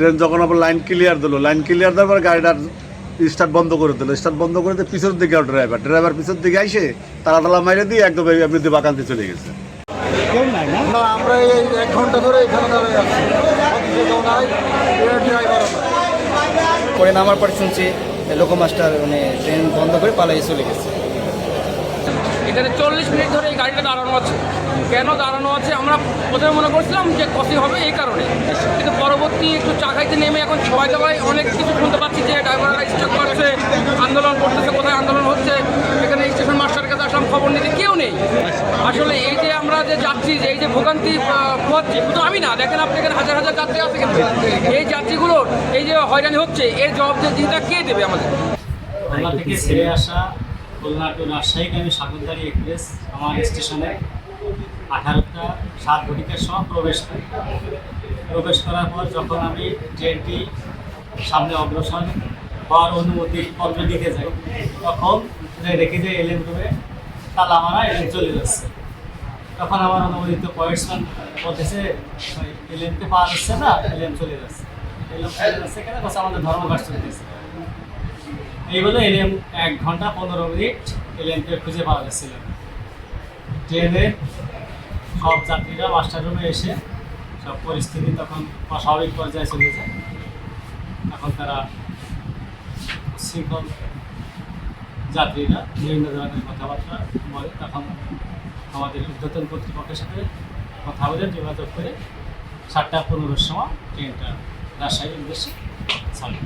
Train যখন আবার line clear দিল, লাইন ক্লিয়ার দেওয়ার পর গাড়িটার স্টার্ট বন্ধ করে দিল। স্টার্ট বন্ধ করে দিয়ে পিছনের দিকে ড্রাইভার পিছনের দিকে আইসে তালা টালা মাইরে দিয়ে একদম এমনি বাগানতে চলে গেছে। না, আমরা এই 1 ঘন্টা ধরে এখানে দাঁড়িয়ে আছি। পরে নামার পর শুনছি লোকোমাস্টার মানে ট্রেন বন্ধ করে পালিয়ে চলে গেছে। এখানে 40 মিনিট ধরে এই গাড়িটা দাঁড়ানো আছে। কেন দাঁড়ানো আছে আমরা প্রথমে মনে করছিলাম যে কষি হবে এই কারণে, কিন্তু পরবর্তী একটু চা খাইতে নেমে এখন সবাই অনেক কিছু শুনতে পাচ্ছি যে ড্রাইভাররা স্ট্রাইক করছে, আন্দোলন করতেছে। কোথায় আন্দোলন হচ্ছে? এখানে স্টেশন মাস্টারের কাছে আসলাম, খবর নিতে কেউ নেই। আসলে এই যে আমরা যে যাচ্ছি, যে এই যে ভোগান্তি পোহাচ্ছি, শুধু আমি না, দেখেন আপনি এখানে হাজার হাজার যাত্রী আছে, কিন্তু এই যাত্রীগুলোর এই যে হয়রানি হচ্ছে এর জবাব দিনটা কে দেবে আমাদের? খুলনা থেকে ছেড়ে আসা খুলনা টু রাজশাহীকে আমি সাগরদাড়ি এক্সপ্রেস আমার স্টেশনে 18টা 7 ঘটিকার সময় প্রবেশ করার পর যখন আমি ট্রেনটি সামনে অগ্রসর হওয়ার অনুমতি পত্র দিতে যাই, তখন দেখি যে এলএম রুমে তালা মারা এলএম চলে যাচ্ছে। তখন আমার অনুমোদিত পয়েন্টসম্যান বলতেছে এলএমকে পাওয়া যাচ্ছে না, এলএম চলে যাচ্ছে। এলএম চলে যাচ্ছে কেন? বলছে আমাদের ধর্মঘট চলতেছে। এই বলে এলএম 1 ঘন্টা 15 মিনিট এলএমকে খুঁজে পাওয়া যাচ্ছিল। ট্রেনের সব যাত্রীরা মাস্টার রুমে এসে সব পরিস্থিতি তখন অস্বাভাবিক পর্যায়ে চলে যায়। তখন তারা শৃঙ্খল যাত্রীরা বিভিন্ন ধরনের কথাবার্তা বলে। তখন আমাদের ঊর্ধ্বতন কর্তৃপক্ষের সাথে কথা বলে যোগাযোগ করে 7টা 15-র সময় ট্রেনটা রাজশাহীর উদ্দেশ্যে ছাড়ে।